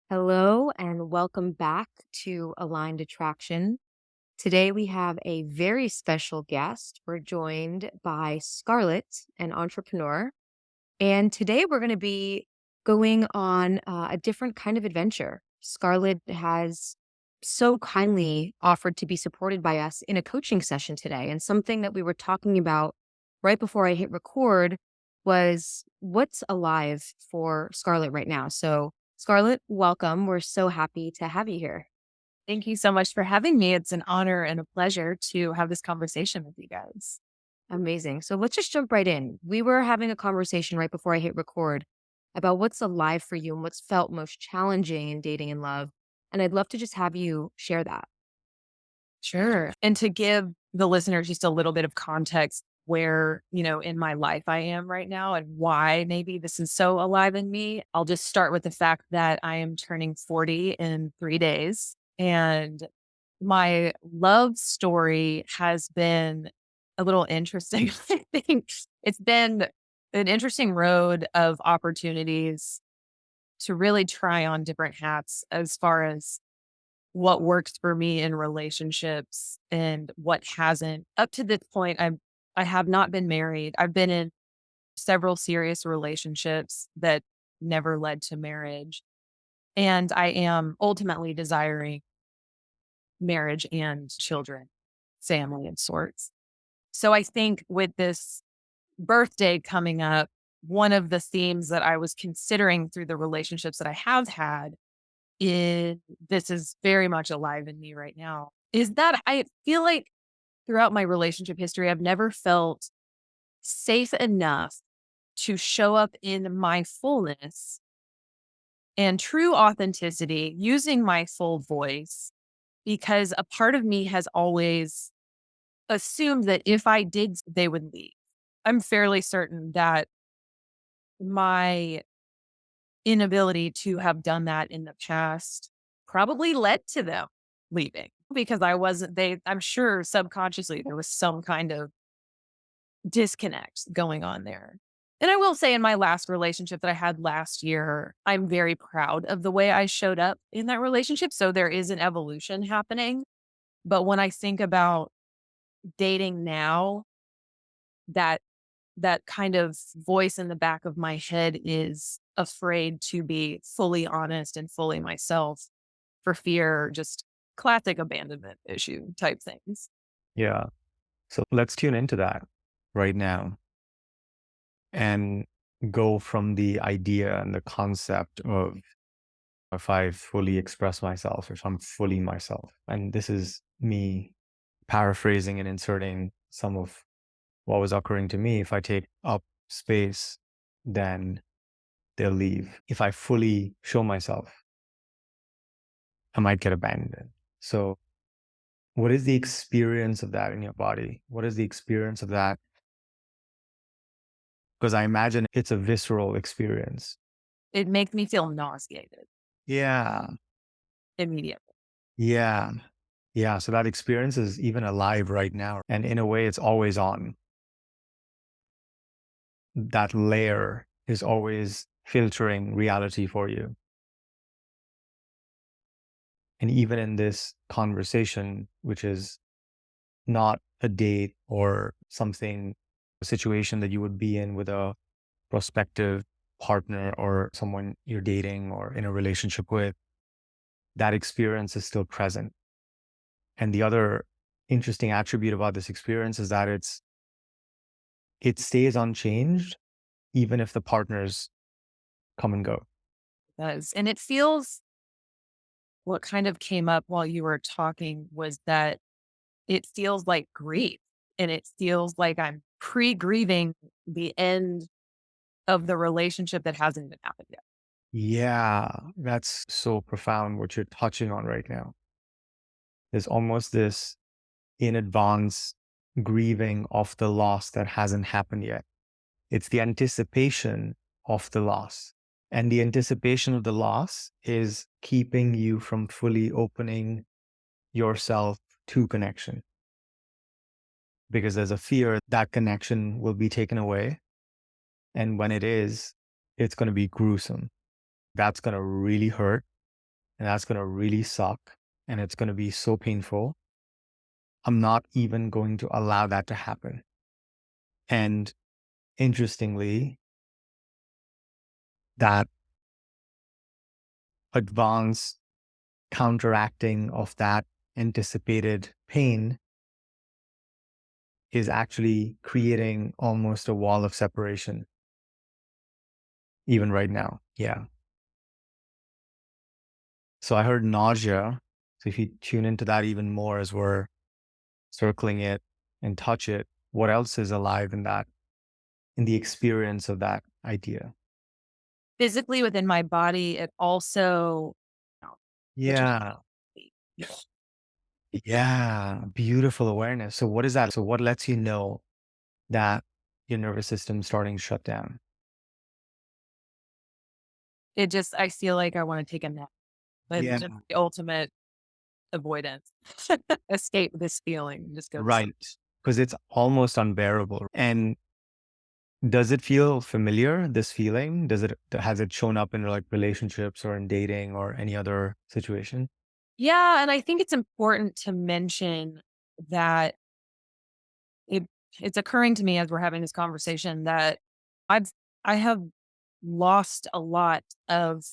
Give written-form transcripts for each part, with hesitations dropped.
Hello and welcome back to Aligned Attraction. Today we have a very special guest. We're joined by Scarlett, an entrepreneur. And today we're going to be going on a different kind of adventure. Scarlett has so kindly offered to be supported by us in a coaching session today. And something that we were talking about right before I hit record was what's alive for Scarlett right now. So, Scarlett, welcome. We're so happy to have you here. Thank you so much for having me. It's an honor and a pleasure to have this conversation with you guys. Amazing. So let's just jump right in. We were having a conversation right before I hit record about what's alive for you and what's felt most challenging in dating and love. And I'd love to just have you share that. Sure. And to give the listeners just a little bit of context where, in my life I am right now and why maybe this is so alive in me, I'll just start with the fact that I am turning 40 in 3 days. And my love story has been a little interesting. I think it's been an interesting road of opportunities to really try on different hats as far as what works for me in relationships and what hasn't. Up to this point, I have not been married. I've been in several serious relationships that never led to marriage. And I am ultimately desiring marriage and children, family of sorts. So I think with this birthday coming up, one of the themes that I was considering through the relationships that I have had is this is very much alive in me right now, is that I feel like throughout my relationship history, I've never felt safe enough to show up in my fullness and true authenticity using my full voice because a part of me has always assumed that if I did, they would leave. I'm fairly certain that my inability to have done that in the past probably led to them leaving because I wasn't I'm sure subconsciously there was some kind of disconnect going on there. And I will say in my last relationship that I had last year, I'm very proud of the way I showed up in that relationship. So there is an evolution happening. But when I think about dating now, that that kind of voice in the back of my head is afraid to be fully honest and fully myself for fear, just classic abandonment issue type things. Yeah. So let's tune into that right now and go from the idea and the concept of if I fully express myself, if I'm fully myself. And this is me paraphrasing and inserting some of what was occurring to me. If I take up space, then they'll leave. If I fully show myself, I might get abandoned. So, what is the experience of that in your body? What is the experience of that? Because I imagine it's a visceral experience. It makes me feel nauseated Yeah. immediately. Yeah. Yeah. So that experience is even alive right now. And in a way, it's always on. That layer is always filtering reality for you. And even in this conversation, which is not a date or something, a situation that you would be in with a prospective partner or someone you're dating or in a relationship with, that experience is still present. And the other interesting attribute about this experience is that it stays unchanged even if the partners come and go. It does. And it feels what kind of came up while you were talking was that it feels like grief and it feels like I'm pre grieving the end of the relationship that hasn't even happened yet. Yeah, that's so profound what you're touching on right now. There's almost this in advance grieving of the loss that hasn't happened yet. It's the anticipation of the loss. And the anticipation of the loss is keeping you from fully opening yourself to connection because there's a fear that connection will be taken away. And when it is, it's going to be gruesome. That's going to really hurt. and that's going to really suck and it's going to be so painful. I'm not even going to allow that to happen. And interestingly, that advanced counteracting of that anticipated pain is actually creating almost a wall of separation, even right now. Yeah. So I heard nausea. So if you tune into that even more as we're circling it and touch it, what else is alive in that, in the experience of that idea? Physically within my body, it also which is Yeah. Yeah. Beautiful awareness. So what is that? So what lets you know that your nervous system's starting to shut down? it just I feel like I wanna take a nap. It's Yeah. just the ultimate avoidance. Escape this feeling, just go to sleep. Right. Because it's almost unbearable. And does it feel familiar, this feeling? Has it shown up in like relationships or in dating or any other situation? Yeah, and I think it's important to mention that it it's occurring to me as we're having this conversation that I've I have lost a lot of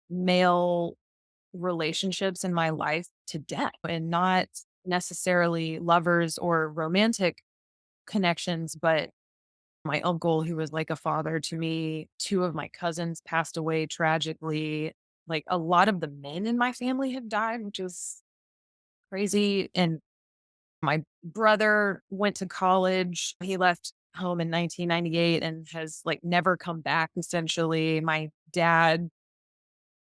male relationships in my life to death, and not necessarily lovers or romantic connections, but my uncle, who was like a father to me, two of my cousins passed away tragically. Like a lot of the men in my family have died, which is crazy. And my brother went to college. He left home in 1998 and has like never come back essentially. My dad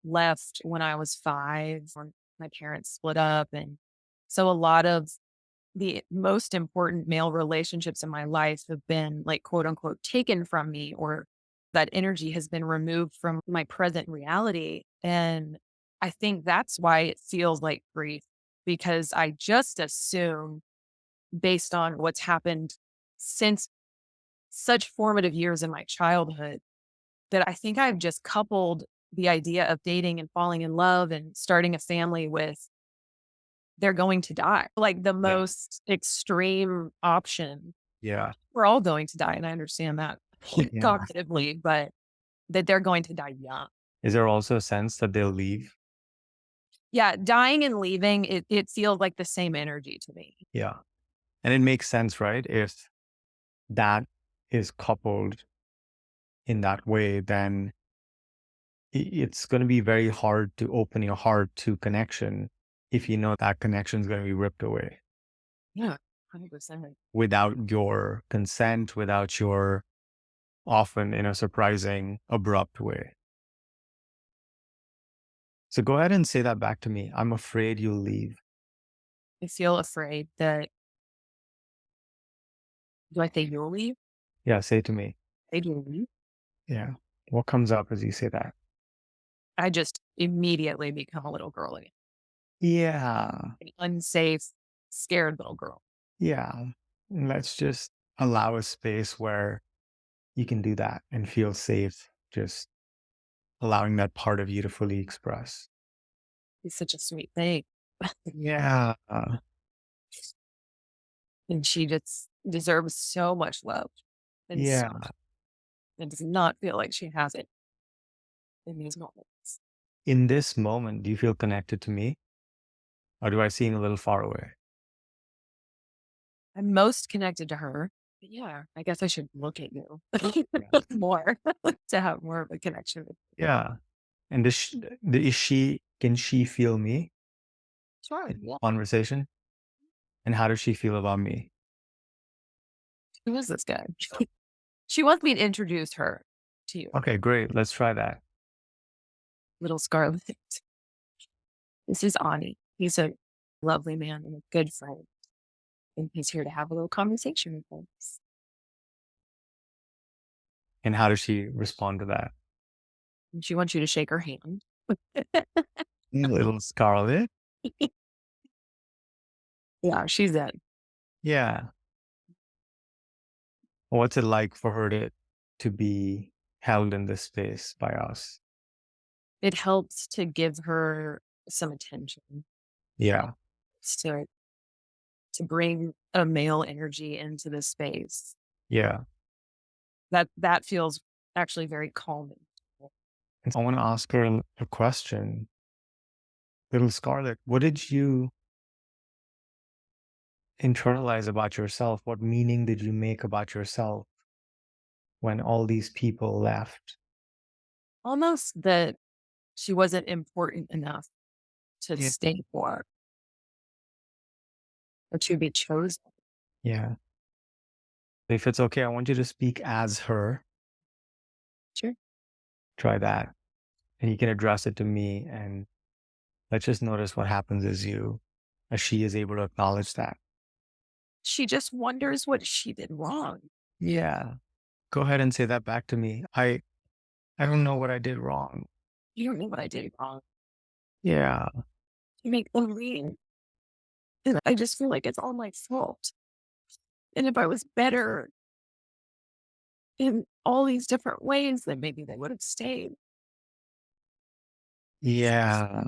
left when I was 5 when my parents split up, and so a lot of the most important male relationships in my life have been like quote unquote taken from me, or that energy has been removed from my present reality. And I think that's why it feels like grief, because I just assume, based on what's happened since such formative years in my childhood, that I think I've just coupled the idea of dating and falling in love and starting a family with they're going to die, like the Yeah. most extreme option. Yeah. We're all going to die, and I understand that Yeah. cognitively, but that they're going to die young. Is there also a sense that they'll leave? Yeah, dying and leaving, it feels like the same energy to me. Yeah. And it makes sense, right? If that is coupled in that way, then it's going to be very hard to open your heart to connection if you know that connection is going to be ripped away Yeah, 100%. without your consent, without your often in a surprising, abrupt way. So go ahead and say that back to me. I'm afraid you'll leave. I feel afraid that do I say you'll leave? Yeah, say it to me. They do leave. Yeah. What comes up as you say that? I just immediately become a little girl again, Yeah. an unsafe, scared little girl. Yeah. Let's just allow a space where you can do that and feel safe, just allowing that part of you to fully express. It's such a sweet thing. Yeah. And she just deserves so much love and Yeah. it does not feel like she has it in these moments. In this moment, do you feel connected to me or do I seem a little far away? I'm most connected to her. But yeah, I guess I should look at you Yeah. more to have more of a connection with you. Yeah. And can she feel me Sure. in Yeah. conversation? And how does she feel about me? Who is this guy? She wants me to introduce her to you, Okay, great. Let's try that. little Scarlett. This is Ani. He's a lovely man and a good friend. And he's here to have a little conversation with us. And how does she respond to that? And she wants you to shake her hand. Little Scarlet. Yeah, she's in. Yeah. What's it like for her to be held in this space by us? It helps to give her some attention, Yeah. to bring a male energy into the space. Yeah. That feels actually very calming. And I want to ask her a question. Little Scarlett, what did you internalize about yourself? What meaning did you make about yourself when all these people left? Almost that she wasn't important enough to Yeah. stay for or to be chosen. Yeah. If it's okay, I want you to speak as her. Sure. Try that. And you can address it to me. And let's just notice what happens as she is able to acknowledge that. She just wonders what she did wrong. Yeah. Go ahead and say that back to me. I don't know what I did wrong. You don't know what I did wrong. Yeah. You make them mean. And I just feel like it's all my fault. And if I was better in all these different ways, then maybe they would have stayed. Yeah.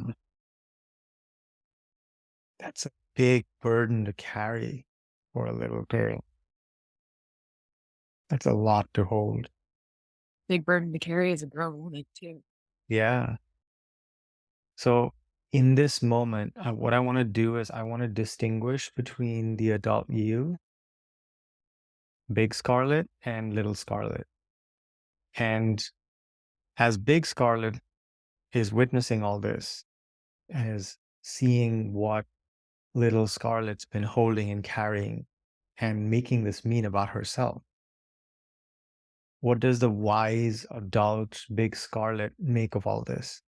That's a big burden to carry for a little girl. That's a lot to hold. Big burden to carry as a grown woman, too. Yeah. So in this moment, what I want to do is I want to distinguish between the adult you, big Scarlet, and little Scarlet. And as big Scarlet is witnessing all this, as seeing what little Scarlet's been holding and carrying and making this mean about herself, what does the wise adult big Scarlet make of all this?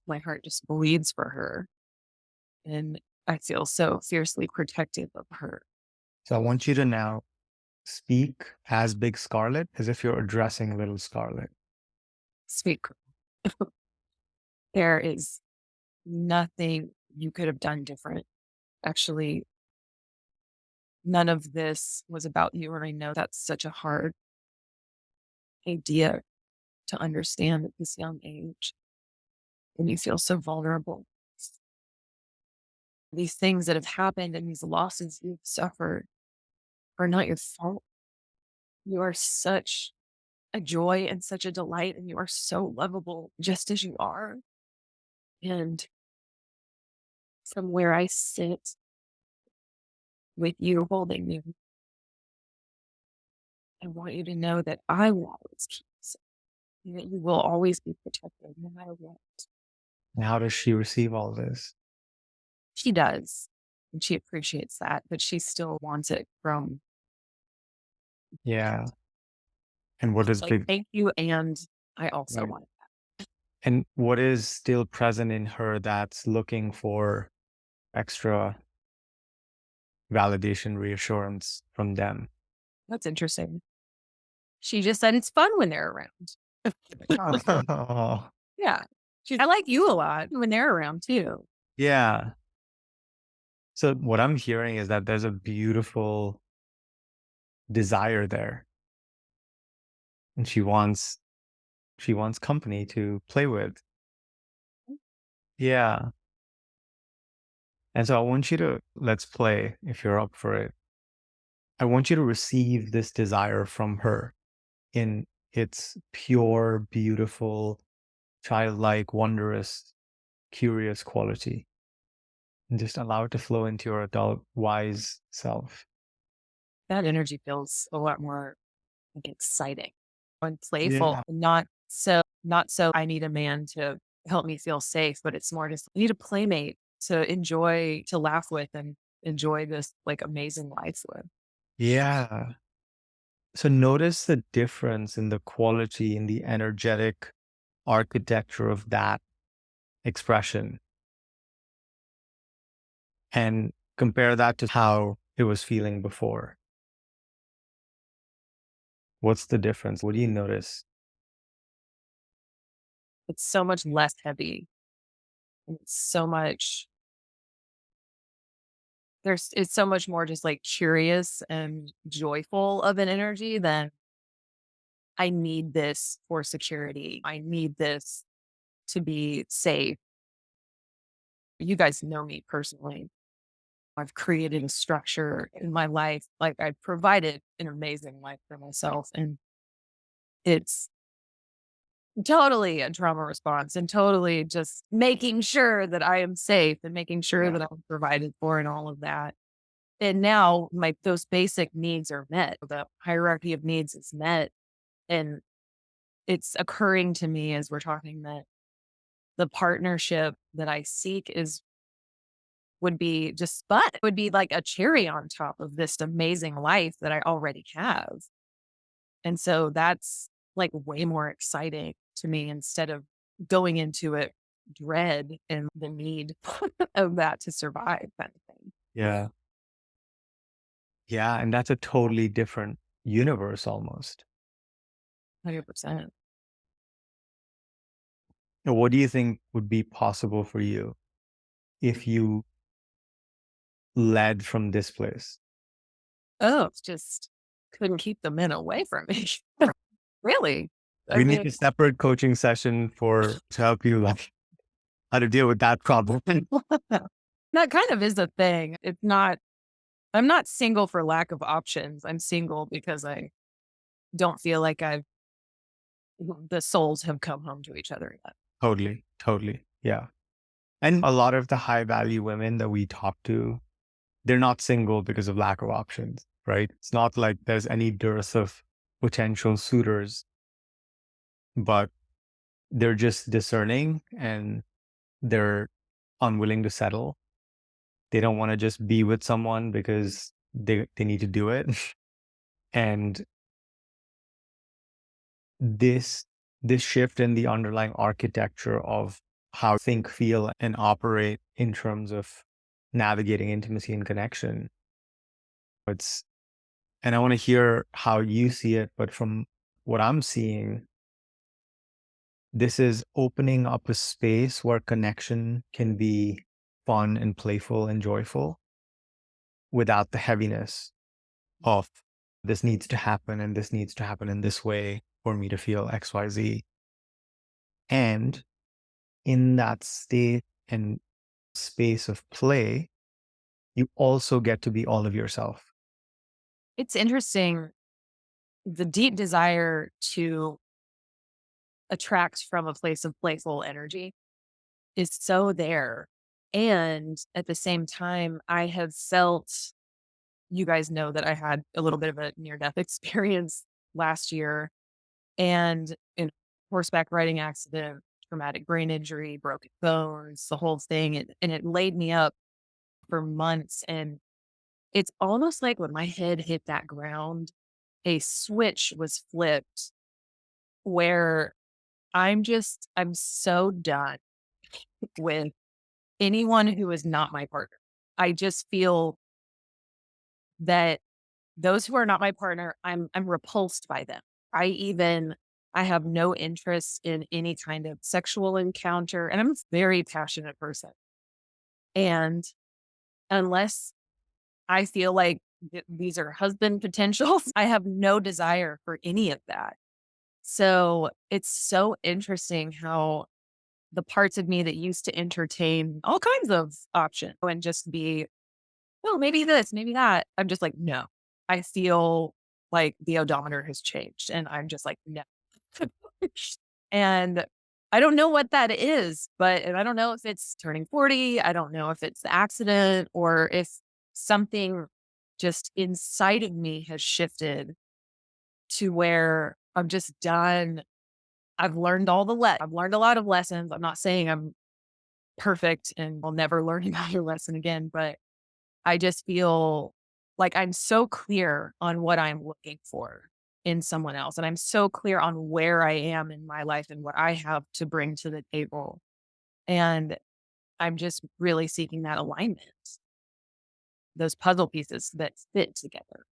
My heart just bleeds for her. And I feel so fiercely protective of her. So I want you to now speak as big Scarlet as if you're addressing little Scarlet. Sweet girl. There is nothing you could have done different. Actually, none of this was about you. And I know that's such a hard idea to understand at this young age. And you feel so vulnerable. These things that have happened and these losses you've suffered are not your fault. You are such a joy and such a delight, and you are so lovable just as you are. And from where I sit with you holding you, I want you to know that I will always keep you safe, and that you will always be protected no matter what. And how does she receive all this? She does. And she appreciates that, but she still wants it from Yeah. And what is like, big thank you. And I also right. want it. And what is still present in her that's looking for extra validation, reassurance from them? That's interesting. She just said it's fun when they're around. Oh, Yeah. I like you a lot when they're around too. yeah. So what I'm hearing is that there's a beautiful desire there, and she wants company to play with. Yeah. And so I want you to let's play if you're up for it. I want you to receive this desire from her in its pure, beautiful, childlike, wondrous, curious quality. And just allow it to flow into your adult, wise self. That energy feels a lot more like exciting and playful. Yeah. Not so I need a man to help me feel safe, but it's more just I need a playmate to enjoy, to laugh with and enjoy this like amazing life with. Yeah. So notice the difference in the quality, in the energetic architecture of that expression, and compare that to how it was feeling before. What's the difference? What do you notice? It's so much less heavy. And it's so much it's so much more just like curious and joyful of an energy than I need this for security. I need this to be safe. You guys know me personally. I've created a structure in my life. Like I've provided an amazing life for myself. And it's totally a trauma response and totally just making sure that I am safe and making sure Yeah. that I'm provided for and all of that. And now my those basic needs are met. The hierarchy of needs is met. And it's occurring to me as we're talking that the partnership that I seek is would be just fun. It would be like a cherry on top of this amazing life that I already have. And so that's like way more exciting to me instead of going into it dread and the need of that to survive kind of thing. Yeah. Yeah. And that's a totally different universe almost. 100%. Now, what do you think would be possible for you if you led from this place? Oh, it's just couldn't keep the men away from me. Really? I We need mean, a separate coaching session for to help you like how to deal with that problem. that kind of is the thing. It's not, I'm not single for lack of options. I'm single because I don't feel like the souls have come home to each other yet. Totally. Totally. Yeah. And a lot of the high value women that we talk to, they're not single because of lack of options, right? It's not like there's any dearth of potential suitors, but they're just discerning and they're unwilling to settle. They don't want to just be with someone because they need to do it. And this this shift in the underlying architecture of how think, feel, and operate in terms of navigating intimacy and connection. It's and I want to hear how you see it, but from what I'm seeing, this is opening up a space where connection can be fun and playful and joyful without the heaviness of this needs to happen and this needs to happen in this way for me to feel XYZ. And in that state and space of play, you also get to be all of yourself. It's interesting. The deep desire to attract from a place of playful energy is so there. And at the same time, I have felt, you guys know that I had a little bit of a near death experience last year and in horseback riding accident, traumatic brain injury, broken bones, the whole thing. And it laid me up for months. And it's almost like when my head hit that ground, a switch was flipped where I'm so done with anyone who is not my partner. I just feel that those who are not my partner, I'm repulsed by them. I even I have no interest in any kind of sexual encounter, and I'm a very passionate person. And unless I feel like these are husband potentials, I have no desire for any of that. So it's so interesting how the parts of me that used to entertain all kinds of options and just be, well, maybe this, maybe that. I'm just like, no. I feel like the odometer has changed and I'm just like, no. And I don't know what that is, but and I don't know if it's turning 40. I don't know if it's the accident or if something just inside of me has shifted to where I'm just done. I've learned a lot of lessons. I'm not saying I'm perfect and I'll never learn another lesson again, but I just feel like I'm so clear on what I'm looking for in someone else. And I'm so clear on where I am in my life and what I have to bring to the table. And I'm just really seeking that alignment, those puzzle pieces that fit together.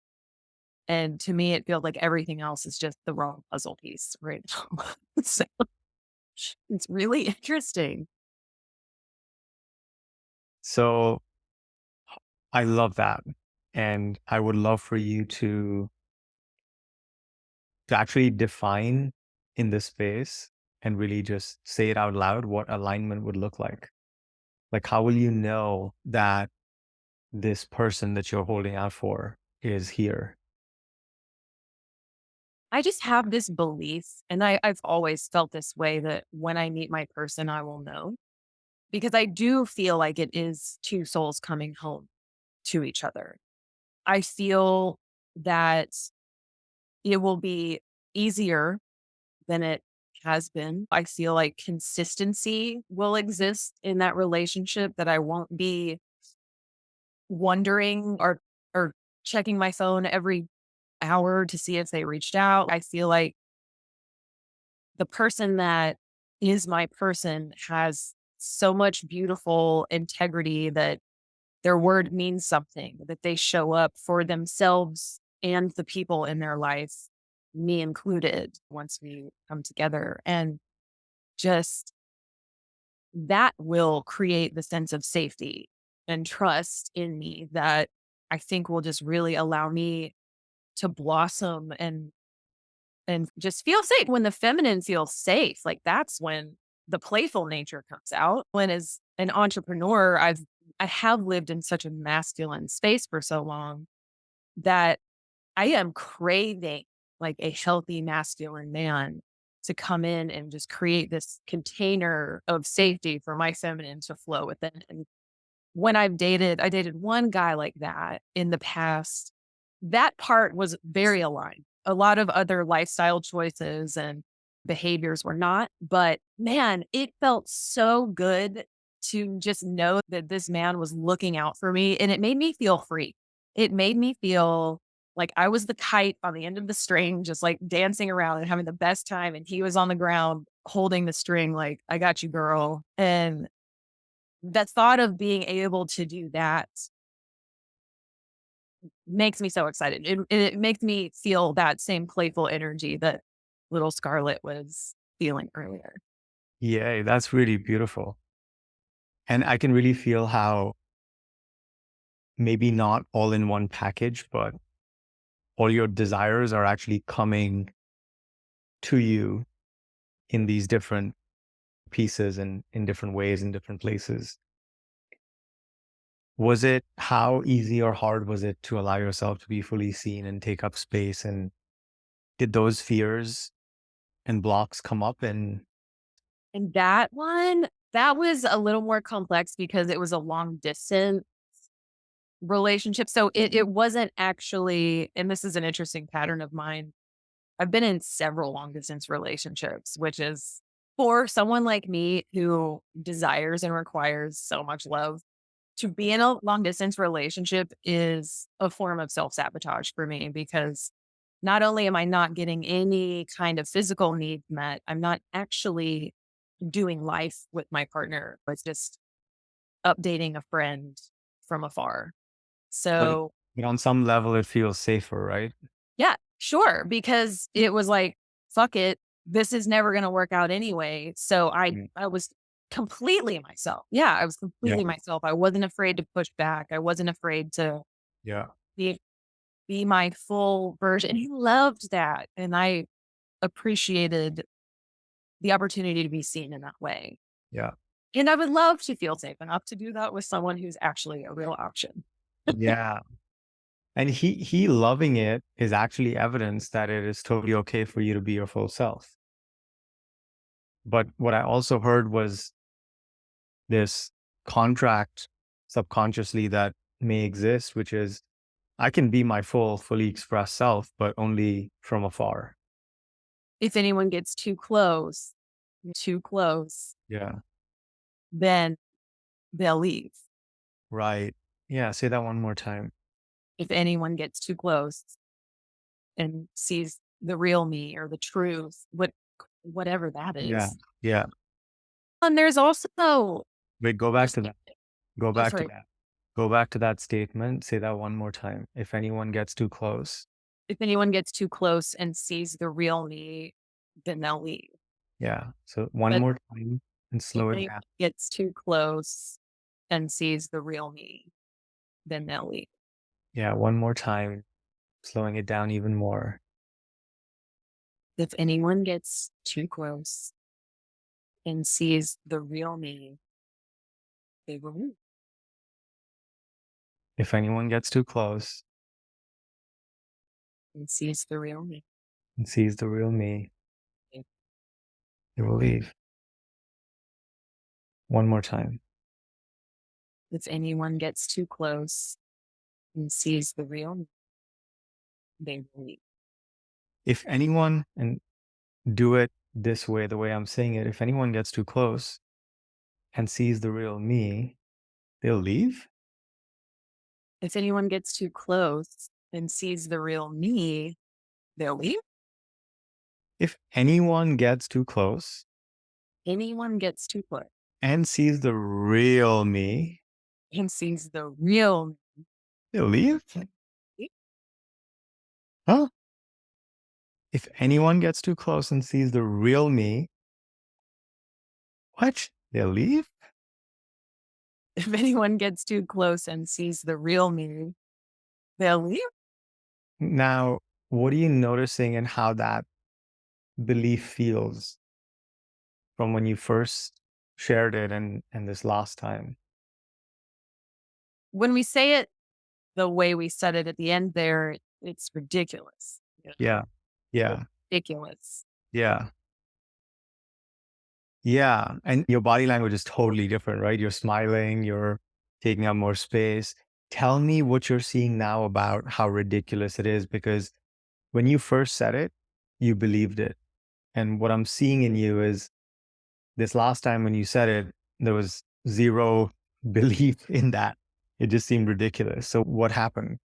And to me, it feels like everything else is just the wrong puzzle piece right now. So it's really interesting. So I love that. And I would love for you to actually define in this space and really just say it out loud, what alignment would look like. Like, how will you know that this person that you're holding out for is here? I just have this belief, and I've always felt this way that when I meet my person, I will know because I do feel like it is two souls coming home to each other. I feel that it will be easier than it has been. I feel like consistency will exist in that relationship, that I won't be wondering or checking my phone every hour to see if they reached out. I feel like the person that is my person has so much beautiful integrity that their word means something, that they show up for themselves and the people in their life, me included, once we come together. And just that will create the sense of safety and trust in me that I think will just really allow me to blossom and just feel safe. When the feminine feels safe, like that's when the playful nature comes out. When as an entrepreneur, I have lived in such a masculine space for so long that I am craving like a healthy masculine man to come in and just create this container of safety for my feminine to flow within. And when I dated one guy like that in the past. That part was very aligned. A lot of other lifestyle choices and behaviors were not, but man, it felt so good to just know that this man was looking out for me, and it made me feel free. It made me feel like I was the kite on the end of the string, just like dancing around and having the best time, and he was on the ground holding the string like, "I got you, girl." And the thought of being able to do that makes me so excited. It makes me feel that same playful energy that little Scarlett was feeling earlier. Yeah, that's really beautiful. And I can really feel how maybe not all in one package, but all your desires are actually coming to you in these different pieces and in different ways, in different places. Was it how easy or hard was it to allow yourself to be fully seen and take up space? And did those fears and blocks come up? And And that one, that was a little more complex because it was a long distance relationship. So it wasn't actually, and this is an interesting pattern of mine. I've been in several long distance relationships, which is for someone like me who desires and requires so much love. To be in a long distance relationship is a form of self sabotage for me because not only am I not getting any kind of physical needs met, I'm not actually doing life with my partner. It's just updating a friend from afar. but, So, but on some level, it feels safer, right? yeah, sure, because it was like, fuck it. This is never going to work out anyway. So Mm. I was completely myself. Yeah, I was Yeah. completely myself. I wasn't afraid to push back. I wasn't afraid to Yeah. be my full version. He loved that, and I appreciated the opportunity to be seen in that way. Yeah. And I would love to feel safe enough to do that with someone who's actually a real option. Yeah. And he loving it is actually evidence that it is totally okay for you to be your full self. But what I also heard was this contract subconsciously that may exist, which is I can be my fully expressed self, but only from afar. If anyone gets too close, Yeah. then they'll leave. Right. Yeah. Say that one more time. If anyone gets too close and sees the real me or the truth, whatever that Yeah. is. Yeah. And there's also Wait, go back there's to that. Go oh, back to sorry. that. Go back to that statement. Say that one more time. If anyone gets too close. If anyone gets too close and sees the real me, then they'll leave. Yeah. So one But more time and if slow it anyone down. gets too close and sees the real me, then they'll leave. Yeah. One more time, slowing it down even more. If anyone gets too close and sees the real me, they will leave. If anyone gets too close And sees the real me, and sees the real me, they- they will leave. One more time. if anyone gets too close and sees the real me, they will leave. If anyone, and do it this way, the way I'm saying it, if anyone gets too close and sees the real me, they'll leave. If anyone gets too close and sees the real me, they'll leave. If anyone gets too close Anyone gets too close and sees the real me, and sees the real they'll leave. me, Huh? If anyone gets too close and sees the real me, what? They'll leave? if anyone gets too close and sees the real me, they'll leave. Now, what are you noticing in how that belief feels from when you first shared it and this last time? When we say it the way we said it at the end there, it's ridiculous. Yeah. Yeah. Ridiculous. Yeah. Yeah. And your body language is totally different, right? You're smiling, you're taking up more space. Tell me what you're seeing now about how ridiculous it is, because when you first said it, you believed it. And what I'm seeing in you is this last time when you said it, there was zero belief in that. It just seemed ridiculous. So what happened?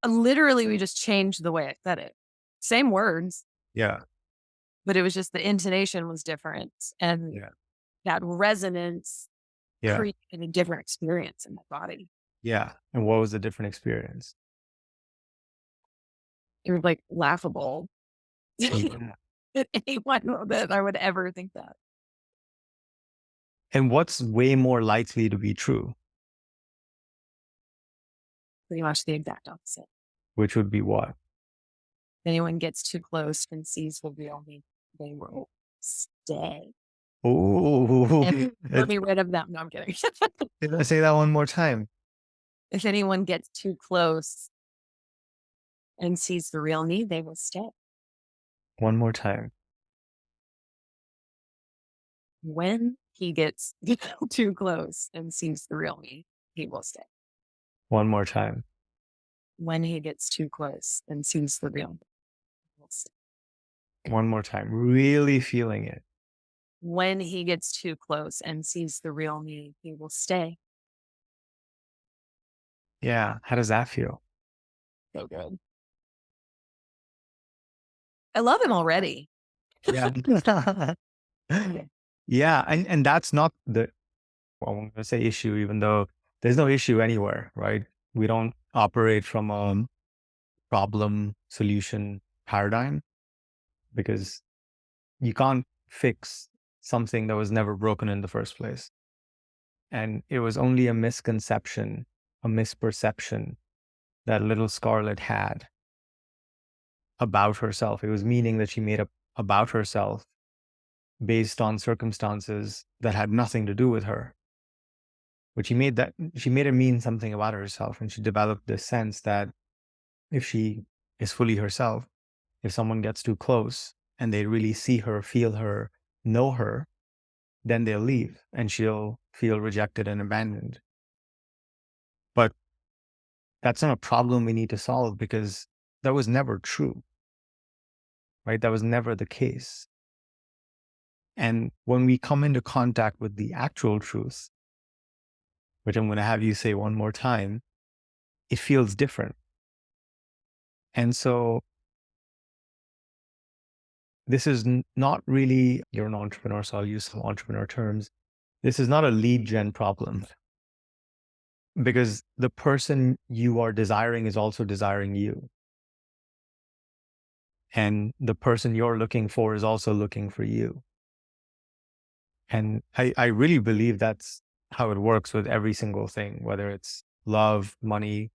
Literally, we just changed the way I said it. Same words, Yeah. but it was just the intonation was different. And Yeah. that resonance Yeah. created a different experience in my body. Yeah. And what was the different experience? It was like laughable. Yeah. That anyone that I would ever think that. And what's way more likely to be true, Pretty much the exact opposite. which would be what? If anyone gets too close and sees the real me, they will stay. Oh, And let me rid of them. No, I'm kidding. say that one more time. If anyone gets too close and sees the real me, they will stay. One more time. When he gets too close and sees the real me, he will stay. One more time. When he gets too close and sees the real me, he will stay. One more time. Really feeling it. When he gets too close and sees the real me, he will stay. Yeah. How does that feel? So good. I love him already. Yeah. Yeah. And that's not the, well, I'm going to say issue, even though there's no issue anywhere, right? We don't operate from a problem solution paradigm, because you can't fix something that was never broken in the first place. And it was only a misconception, a misperception that little Scarlett had about herself. It was meaning that she made up about herself based on circumstances that had nothing to do with her. But she made it mean something about herself. And she developed this sense that if she is fully herself, if someone gets too close and they really see her, feel her, know her, then they'll leave and she'll feel rejected and abandoned. But that's not a problem we need to solve, because that was never true, right? That was never the case. And when we come into contact with the actual truth, which I'm going to have you say one more time, it feels different. And so this is not really, you're an entrepreneur, so I'll use some entrepreneur terms. This is not a lead gen problem, because the person you are desiring is also desiring you. And the person you're looking for is also looking for you. And I really believe that's how it works with every single thing, whether it's love, money,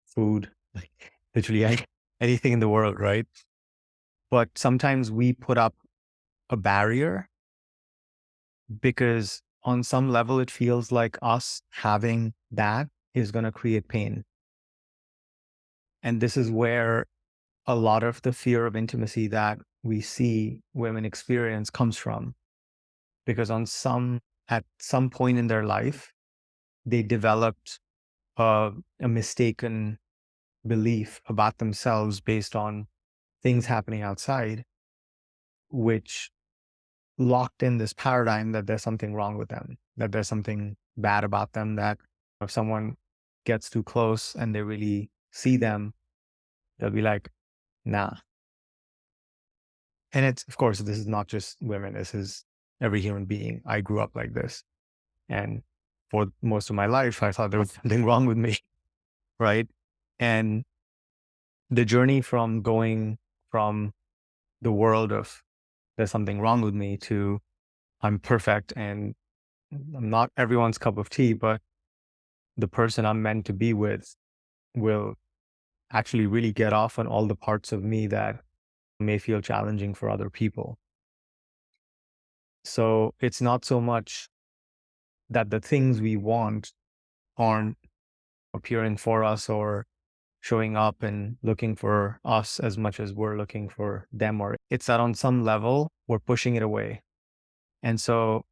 food, like literally anything in the world, right? But sometimes we put up a barrier because on some level, it feels like us having that is going to create pain. And this is where a lot of the fear of intimacy that we see women experience comes from. Because at some point in their life, they developed a mistaken belief about themselves based on things happening outside, which locked in this paradigm that there's something wrong with them, that there's something bad about them, that if someone gets too close and they really see them, they'll be like, nah. And it's, of course, this is not just women, this is every human being. I grew up like this. And for most of my life, I thought there was something wrong with me, right? And the journey from going from the world of there's something wrong with me to I'm perfect and I'm not everyone's cup of tea, but the person I'm meant to be with will actually really get off on all the parts of me that may feel challenging for other people. So it's not so much that the things we want aren't appearing for us or showing up and looking for us as much as we're looking for them, or it's that on some level we're pushing it away. And so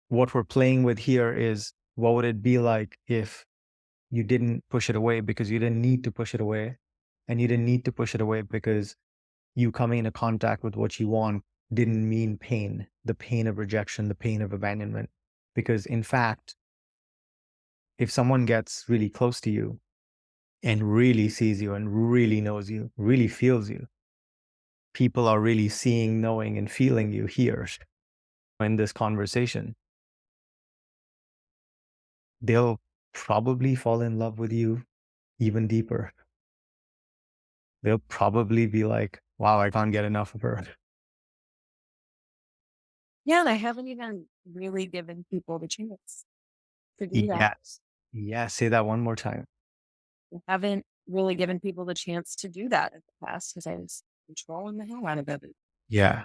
what we're playing with here is what would it be like if you didn't push it away because you didn't need to push it away, and you didn't need to push it away because you coming into contact with what you want didn't mean pain, the pain of rejection, the pain of abandonment. Because in fact, if someone gets really close to you and really sees you and really knows you, really feels you, people are really seeing, knowing, and feeling you here in this conversation, they'll probably fall in love with you even deeper. They'll probably be like, wow, I can't get enough of her. Yeah, and I haven't even really given people the chance to do that. Yes. Yes. Say that one more time. I haven't really given people the chance to do that in the past because I was controlling the hell out of it. Yeah.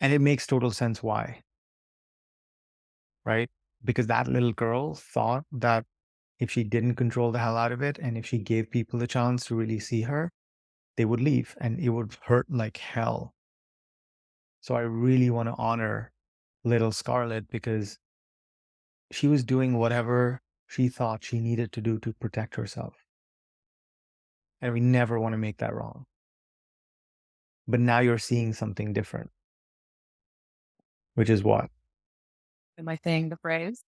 And it makes total sense why, right? Because that little girl thought that if she didn't control the hell out of it and if she gave people a chance to really see her, they would leave and it would hurt like hell. So I really want to honor little Scarlett because she was doing whatever she thought she needed to do to protect herself. And we never want to make that wrong. But now you're seeing something different, which is what? Am I saying the phrase?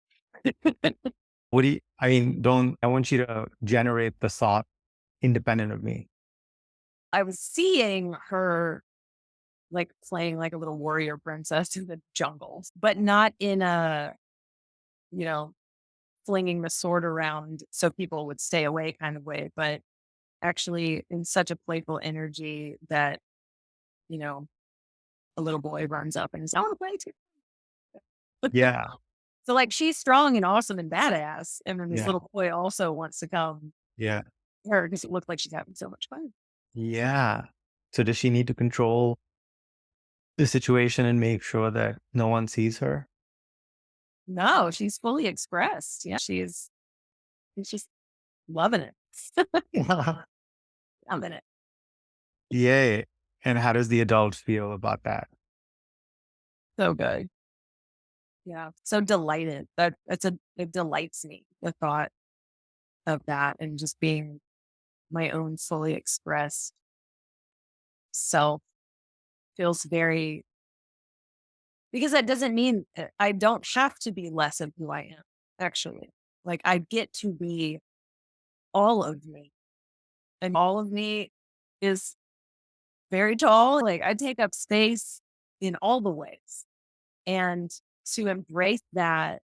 What do you, I mean, I want you to generate the thought independent of me. I was seeing her like playing like a little warrior princess in the jungle, but not in a, you know, flinging the sword around so people would stay away kind of way, but actually in such a playful energy that, you know, a little boy runs up and is, I want to play too. Yeah. So like she's strong and awesome and badass. And then this Yeah. little boy also wants to come Yeah. to her because it looked like she's having so much fun. Yeah. So does she need to control the situation and make sure that no one sees her? No, she's fully expressed. Yeah. She's just loving it. Loving it. Yay. And how does the adult feel about that? So good. Yeah. So delighted that it delights me, the thought of that and just being my own fully expressed self feels very, because that doesn't mean I don't have to be less of who I am, actually. Like I get to be all of me. And all of me is very tall. Like I take up space in all the ways. And to embrace that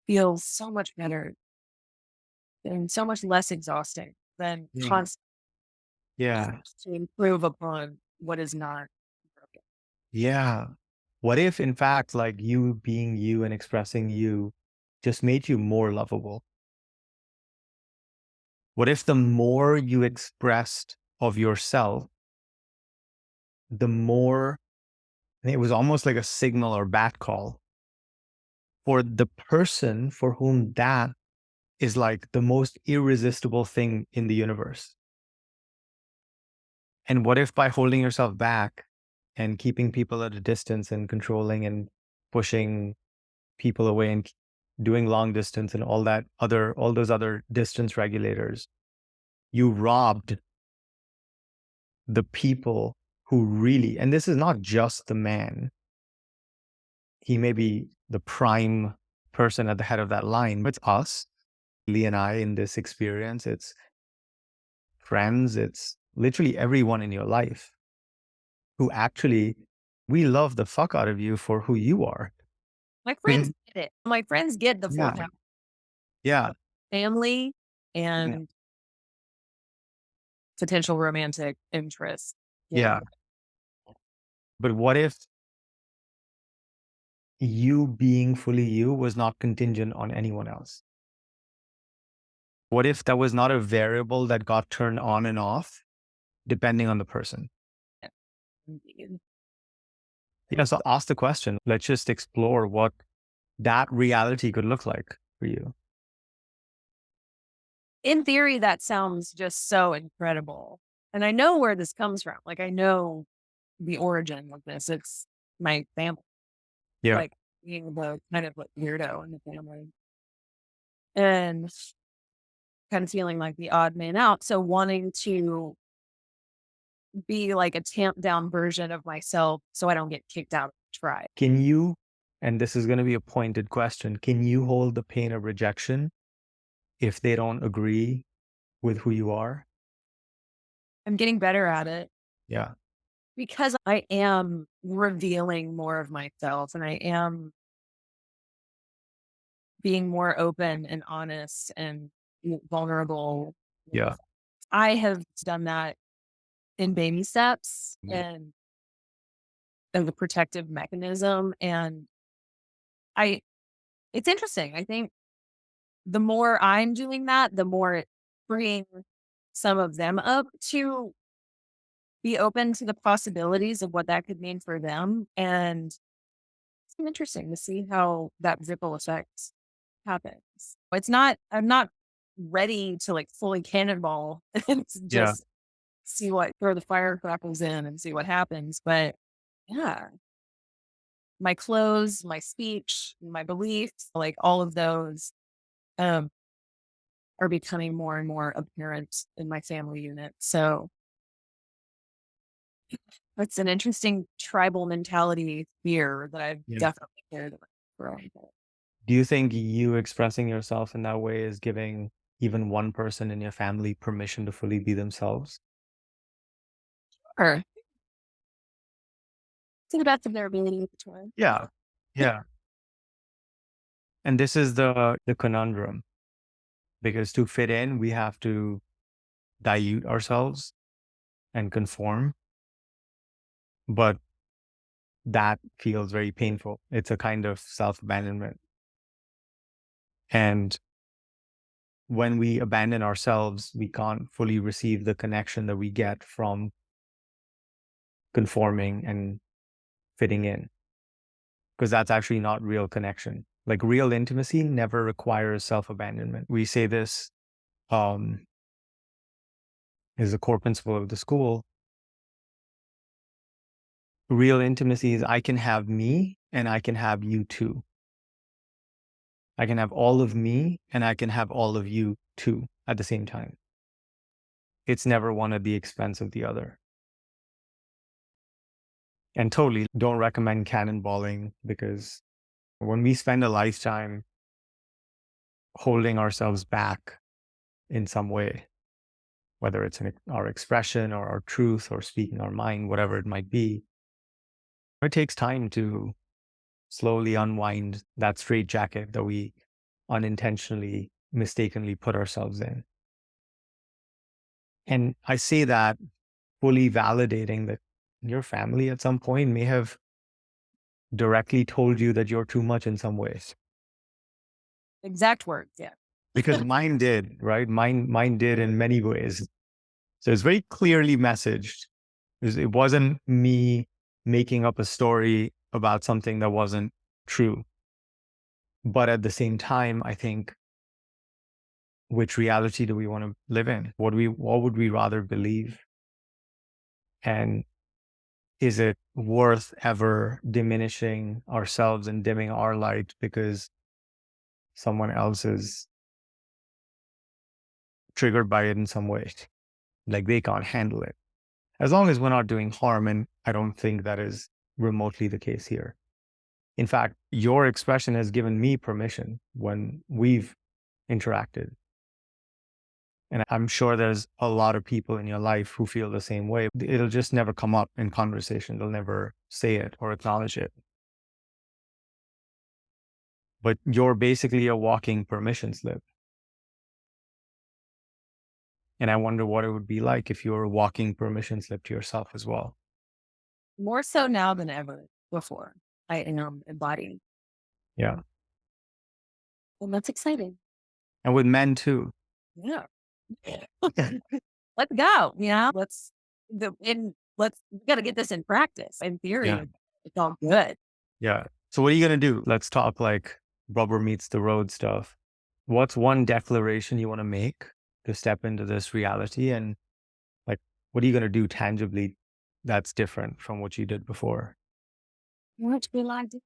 feels so much better and so much less exhausting than Yeah. constantly Yeah. to improve upon what is not broken. Yeah. What if, in fact, like you being you and expressing you just made you more lovable? What if the more you expressed of yourself, the more, and it was almost like a signal or bat call for the person for whom that is like the most irresistible thing in the universe. And what if by holding yourself back and keeping people at a distance and controlling and pushing people away and doing long distance and all those other distance regulators, you robbed the people who really, and this is not just the man, he may be the prime person at the head of that line, but it's us, Lee and I in this experience, it's friends, it's literally everyone in your life who actually, we love the fuck out of you for who you are. My friends Mhm. get it. My friends get the Yeah. 4 times Yeah. family Yeah. and potential romantic interest. Yeah. Yeah. But what if you being fully you was not contingent on anyone else? What if that was not a variable that got turned on and off depending on the person? Indeed. Yeah, so ask the question. Let's just explore what that reality could look like for you. In theory, that sounds just so incredible. And I know where this comes from. Like, I know the origin of this. It's my family, Yeah. like being the kind of like weirdo in the family and kind of feeling like the odd man out. So wanting to be like a tamped down version of myself so I don't get kicked out of the tribe. Can you, and this is going to be a pointed question, can you hold the pain of rejection if they don't agree with who you are? I'm getting better at it Yeah. because I am revealing more of myself and I am being more open and honest and vulnerable. Yeah. I have done that in baby steps and as a protective mechanism. And I, it's interesting. I think the more I'm doing that, the more it freeing some of them up to be open to the possibilities of what that could mean for them. And it's interesting to see how that ripple effect happens. It's not, I'm not ready to like fully cannonball and Yeah. just see what, throw the firecrackers in and see what happens. But yeah, my clothes, my speech, my beliefs, like all of those um, are becoming more and more apparent in my family unit. So it's an interesting tribal mentality fear that I've Yeah. definitely carried around for a long time. Do you think you expressing yourself in that way is giving even one person in your family permission to fully be themselves? Or to the best of their ability at the time. Yeah. Yeah. And this is the conundrum, because to fit in, we have to dilute ourselves and conform, but that feels very painful. It's a kind of self-abandonment. And when we abandon ourselves, we can't fully receive the connection that we get from conforming and fitting in, because that's actually not real connection. Like real intimacy never requires self-abandonment. We say this um, is a core principle of the school. Real intimacy is I can have me and I can have you too. I can have all of me and I can have all of you too at the same time. It's never one at the expense of the other. And totally don't recommend cannonballing, because when we spend a lifetime holding ourselves back in some way, whether it's in our expression or our truth or speaking our mind, whatever it might be, it takes time to slowly unwind that straitjacket that we unintentionally, mistakenly put ourselves in. And I say that fully validating that your family at some point may have directly told you that you're too much in some ways. Exact words. Yeah. Because mine did, right? Mine did in many ways. So it's very clearly messaged It wasn't me making up a story about something that wasn't true. But at the same time, I think, which reality do we want to live in? What would we rather believe? And is it worth ever diminishing ourselves and dimming our light because someone else is triggered by it in some way? Like they can't handle it. As long as we're not doing harm, and I don't think that is remotely the case here. In fact, your expression has given me permission when we've interacted. And I'm sure there's a lot of people in your life who feel the same way. It'll just never come up in conversation. They'll never say it or acknowledge it. But you're basically a walking permission slip. And I wonder what it would be like if you were a walking permission slip to yourself as well. More so now than ever before. I am embodying. Yeah. And that's exciting. And with men too. Yeah. Let's go. We gotta get this in practice. In theory, Yeah. it's all good. Yeah. So what are you going to do? Let's talk like rubber meets the road stuff. What's one declaration you want to make to step into this reality? And like, what are you going to do tangibly that's different from what you did before? What we like to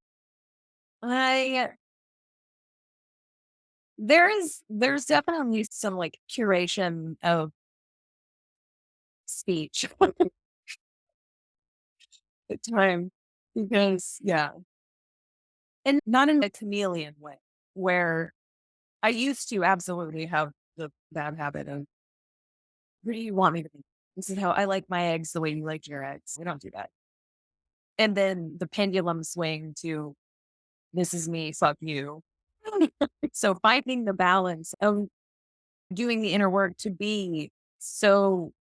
I there's definitely some like curation of speech at time because yeah. And not in a chameleon way where I used to absolutely have the bad habit of, "What do you want me to be? This is how I like my eggs the way you like your eggs." We don't do that. And then the pendulum swing to, "This is me, fuck you." So finding the balance of doing the inner work to be so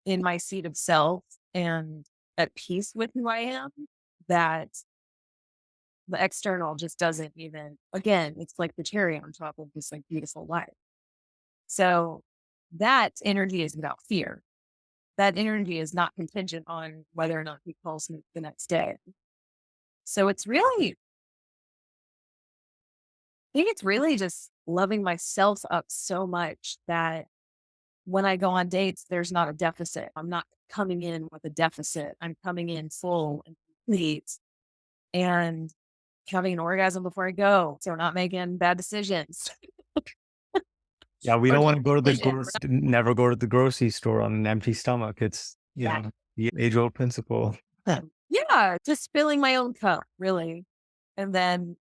in my seat of self and at peace with who I am that the external just doesn't even, again, it's like the cherry on top of this like beautiful life. So that energy is without fear. That energy is not contingent on whether or not he calls me the next day. So I think it's really just loving myself up so much that when I go on dates, there's not a deficit. I'm not coming in with a deficit. I'm coming in full and complete and having an orgasm before I go. So we're not making bad decisions. Yeah. We Or don't want to go to decisions. never go to the grocery store on an empty stomach. It's, the age old principle. Yeah, just filling my own cup, really. And then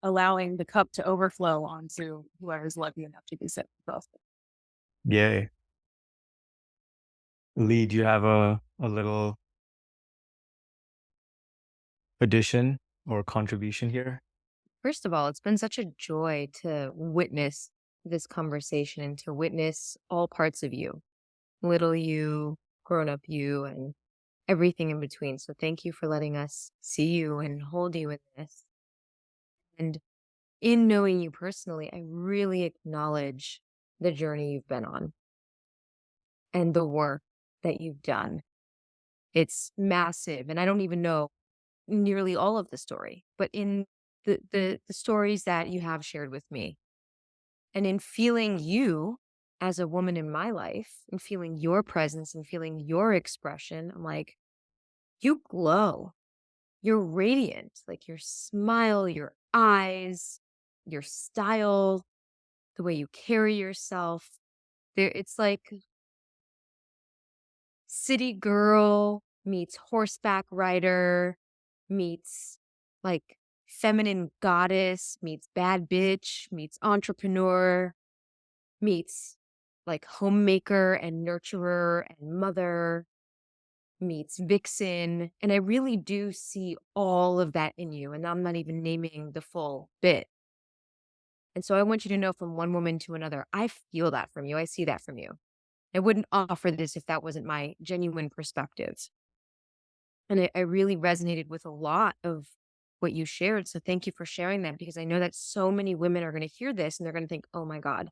allowing the cup to overflow onto whoever's lucky enough to be sitting across it. Yay. Lee, do you have a little addition or contribution here? First of all, it's been such a joy to witness this conversation and to witness all parts of you, little you, grown up you, and everything in between. So thank you for letting us see you and hold you in this. And in knowing you personally, I really acknowledge the journey you've been on and the work that you've done. It's massive. And I don't even know nearly all of the story, but in the stories that you have shared with me, and in feeling you as a woman in my life and feeling your presence and feeling your expression, I'm like, you glow. You're radiant. Like your smile, your eyes, your style, the way you carry yourself. It's like city girl meets horseback rider meets like feminine goddess meets bad bitch meets entrepreneur meets like homemaker and nurturer and mother meets vixen. And I really do see all of that in you. And I'm not even naming the full bit. And so I want you to know from one woman to another, I feel that from you. I see that from you. I wouldn't offer this if that wasn't my genuine perspective. And I really resonated with a lot of what you shared. So thank you for sharing that because I know that so many women are going to hear this and they're going to think, oh my God,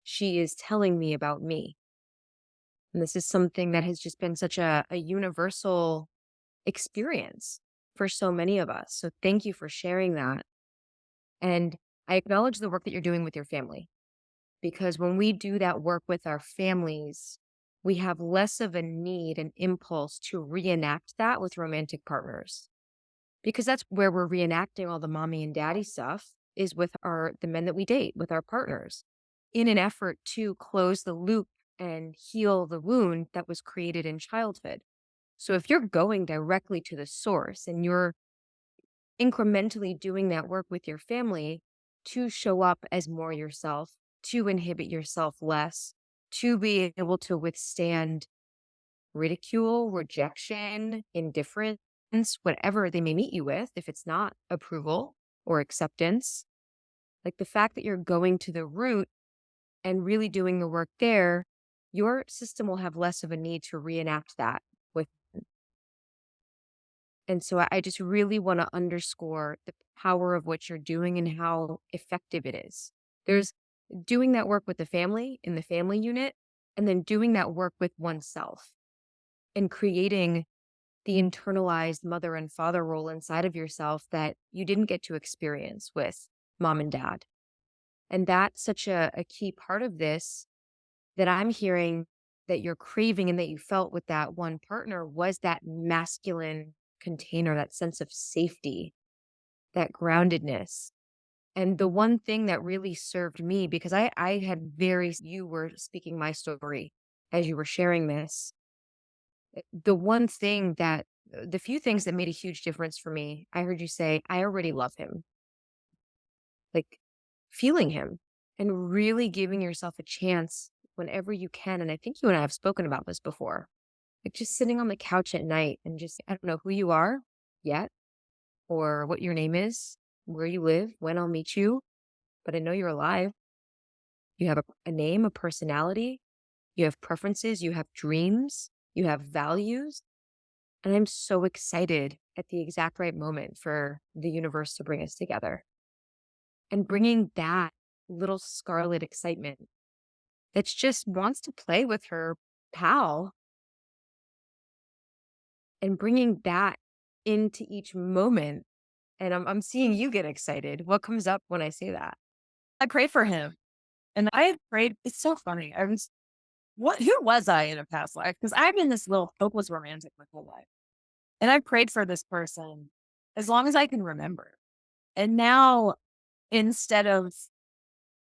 she is telling me about me. And this is something that has just been such a universal experience for so many of us. So thank you for sharing that. And I acknowledge the work that you're doing with your family, because when we do that work with our families, we have less of a need and impulse to reenact that with romantic partners, because that's where we're reenacting all the mommy and daddy stuff, is with the men that we date, with our partners, in an effort to close the loop and heal the wound that was created in childhood. So if you're going directly to the source and you're incrementally doing that work with your family to show up as more yourself, to inhibit yourself less, to be able to withstand ridicule, rejection, indifference, whatever they may meet you with, if it's not approval or acceptance. Like the fact that you're going to the root and really doing the work there, your system will have less of a need to reenact that with. And so I just really want to underscore the power of what you're doing and how effective it is. There's doing that work with the family in the family unit, and then doing that work with oneself and creating the internalized mother and father role inside of yourself that you didn't get to experience with mom and dad. And that's such a key part of this that I'm hearing that you're craving and that you felt with that one partner was that masculine container, that sense of safety, that groundedness. And the one thing that really served me, because I had you were speaking my story as you were sharing this. The one thing that, the few things that made a huge difference for me, I heard you say, I already love him, like feeling him and really giving yourself a chance whenever you can. And I think you and I have spoken about this before, like just sitting on the couch at night and just, I don't know who you are yet or what your name is, where you live, when I'll meet you, but I know you're alive. You have a name, a personality, you have preferences, you have dreams, you have values. And I'm so excited at the exact right moment for the universe to bring us together and bringing that little Scarlet excitement that's just wants to play with her pal and bringing that into each moment. And I'm seeing you get excited. What comes up when I say that? I pray for him. And I have prayed. It's so funny. Who was I in a past life? Because I've been this little hopeless romantic my whole life. And I prayed for this person as long as I can remember. And now, instead of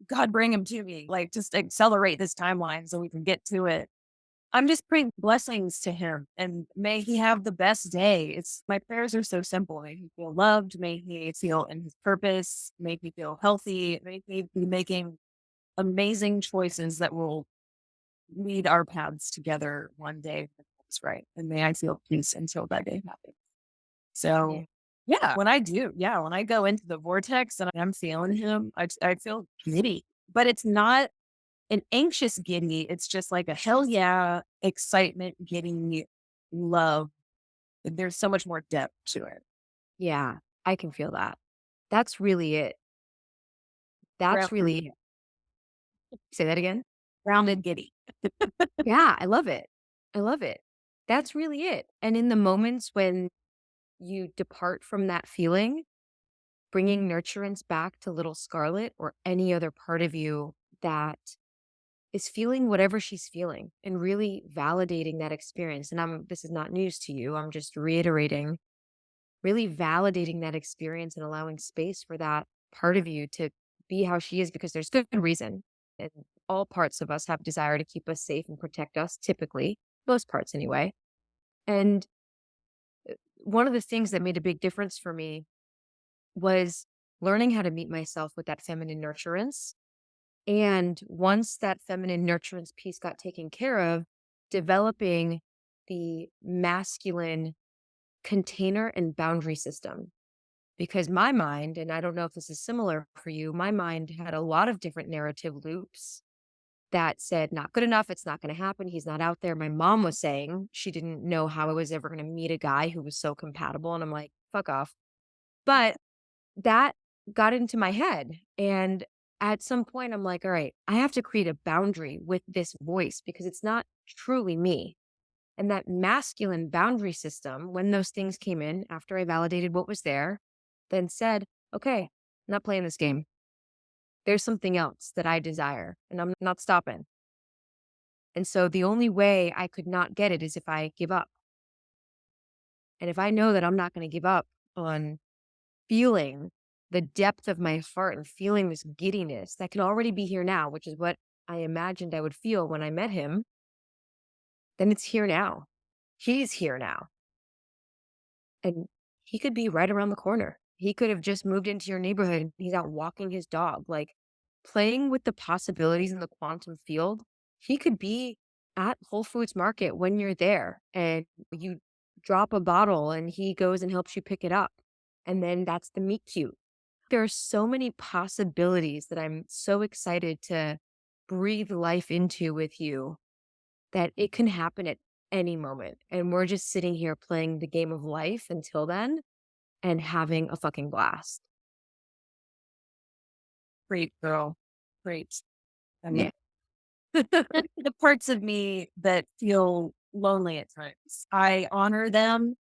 God bring him to me, like just accelerate this timeline so we can get to it, I'm just praying blessings to him and may he have the best day. It's my prayers are so simple. May he feel loved, may he feel in his purpose, may he feel healthy, may he be making amazing choices that will lead our paths together one day. That's right. And may I feel peace until that day happens. Yeah. So yeah, when I go into the vortex and I'm feeling him, I feel giddy, but it's not an anxious giddy. It's just like a hell yeah, excitement, giddy love. There's so much more depth to it. Yeah, I can feel that. That's really it. That's Grounded, really it. Say that again. grounded giddy. Yeah, I love it. I love it. That's really it. And in the moments when you depart from that feeling, bringing nurturance back to little Scarlet or any other part of you that is feeling whatever she's feeling and really validating that experience. And this is not news to you. I'm just reiterating, really validating that experience and allowing space for that part of you to be how she is, because there's good reason. And all parts of us have desire to keep us safe and protect us, typically, most parts anyway. And one of the things that made a big difference for me was learning how to meet myself with that feminine nurturance. And once that feminine nurturance piece got taken care of, developing the masculine container and boundary system. Because my mind, and I don't know if this is similar for you, my mind had a lot of different narrative loops that said, not good enough, it's not going to happen, he's not out there. My mom was saying she didn't know how I was ever going to meet a guy who was so compatible. And I'm like, fuck off. But that got into my head. And at some point, I'm like, all right, I have to create a boundary with this voice because it's not truly me. And that masculine boundary system, when those things came in after I validated what was there, then said, okay, I'm not playing this game. There's something else that I desire and I'm not stopping. And so the only way I could not get it is if I give up. And if I know that I'm not going to give up on feeling the depth of my heart and feeling this giddiness that could already be here now, which is what I imagined I would feel when I met him, then it's here now. He's here now. And he could be right around the corner. He could have just moved into your neighborhood and he's out walking his dog, like playing with the possibilities in the quantum field. He could be at Whole Foods Market when you're there and you drop a bottle and he goes and helps you pick it up. And then that's the meet cute. There are so many possibilities that I'm so excited to breathe life into with you that it can happen at any moment. And we're just sitting here playing the game of life until then and having a fucking blast. Great girl. Great. I Yeah. mean, the parts of me that feel lonely at times, I honor them.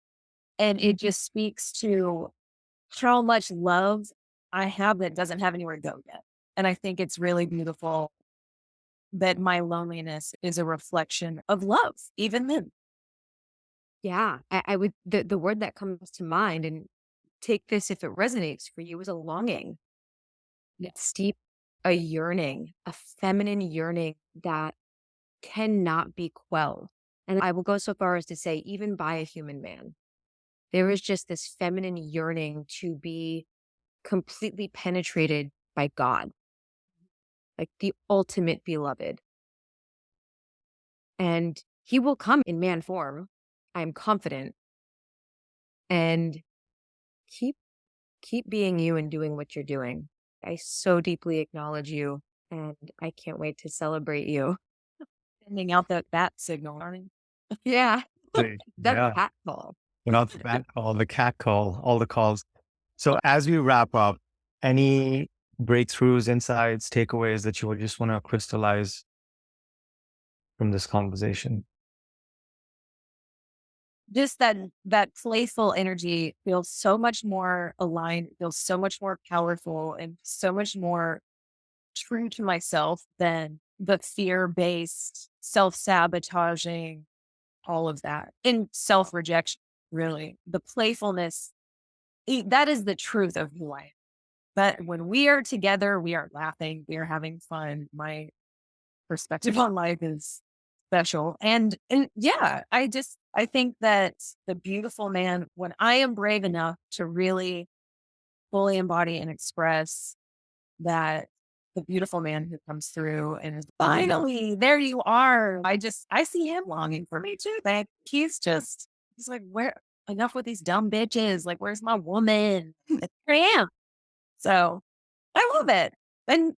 And it just speaks to how much love I have that doesn't have anywhere to go yet. And I think it's really beautiful that my loneliness is a reflection of love, even then. Yeah. I would, the word that comes to mind, and take this if it resonates for you, is a longing. It's deep, a yearning, a feminine yearning that cannot be quelled. And I will go so far as to say, even by a human man, there is just this feminine yearning to be completely penetrated by God, like the ultimate beloved. And he will come in man form, I'm confident, and keep being you and doing what you're doing. I so deeply acknowledge you and I can't wait to celebrate you. Sending out that bat signal, aren't Yeah. That Yeah. cat call. Not the bat call, the cat call, all the calls. So as we wrap up, any breakthroughs, insights, takeaways that you would just want to crystallize from this conversation? just that playful energy feels so much more aligned, feels so much more powerful and so much more true to myself than the fear-based, self-sabotaging, all of that. And self-rejection, really. The playfulness, that is the truth of who I am. But when we are together, we are laughing, we are having fun. My perspective on life is special. And yeah, I think that the beautiful man, when I am brave enough to really fully embody and express that, the beautiful man who comes through and is finally there you are. I see him longing for me too. Like he's like, where, enough with these dumb bitches. Like, where's my woman? And here I am. So I love it. And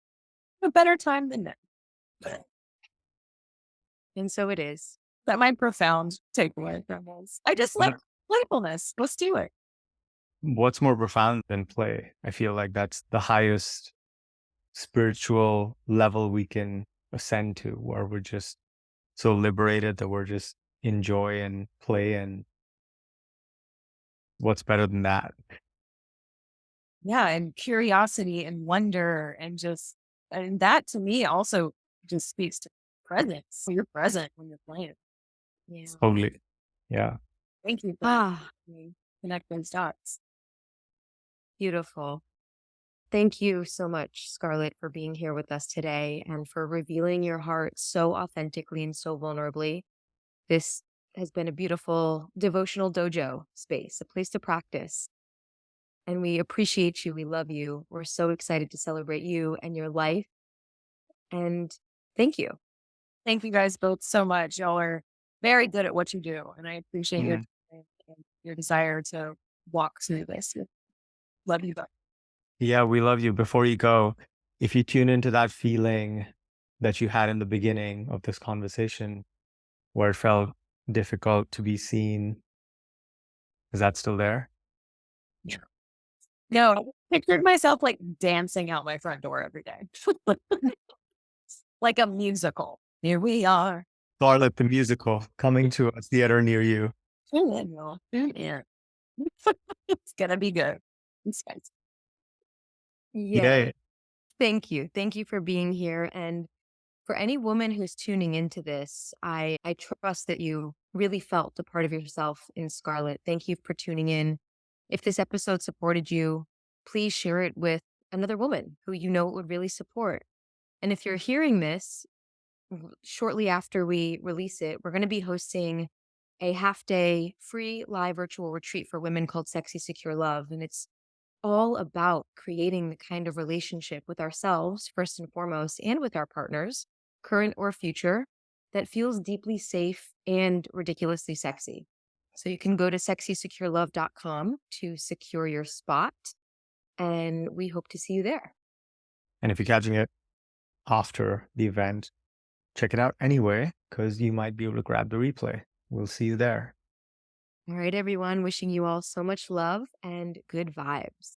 a better time than that. And so it is. That my profound takeaway from this. I just like playfulness. Let's do it. What's more profound than play? I feel like that's the highest spiritual level we can ascend to, where we're just so liberated that we're just enjoy and play. And what's better than that? Yeah. And curiosity and wonder and that to me also just speaks to presence. You're present when you're playing. Yeah. Totally. Yeah. Thank you for Ah, me connect those dots. beautiful. Thank you so much, Scarlett, for being here with us today and for revealing your heart so authentically and so vulnerably. This has been a beautiful devotional dojo space, a place to practice. And we appreciate you. We love you. We're so excited to celebrate you and your life. And thank you. Thank you guys both so much. Y'all are very good at what you do. And I appreciate your Mhm. time and your desire to walk through this. Love you both. Yeah, we love you. Before you go, if you tune into that feeling that you had in the beginning of this conversation where it felt difficult to be seen, is that still there? No, I pictured myself like dancing out my front door every day, like a musical. Here we are. Scarlett the musical coming to a theater near you. Tune in, y'all. Tune in. It's gonna be good. It's nice. Yeah. Yay. Thank you. Thank you for being here. And for any woman who's tuning into this, I trust that you really felt a part of yourself in Scarlett. Thank you for tuning in. If this episode supported you, please share it with another woman who you know it would really support. And if you're hearing this shortly after we release it, we're going to be hosting a half day free live virtual retreat for women called Sexy Secure Love. And it's all about creating the kind of relationship with ourselves, first and foremost, and with our partners, current or future, that feels deeply safe and ridiculously sexy. So you can go to sexysecurelove.com to secure your spot, and we hope to see you there. And if you're catching it after the event, check it out anyway, because you might be able to grab the replay. We'll see you there. All right, everyone, wishing you all so much love and good vibes.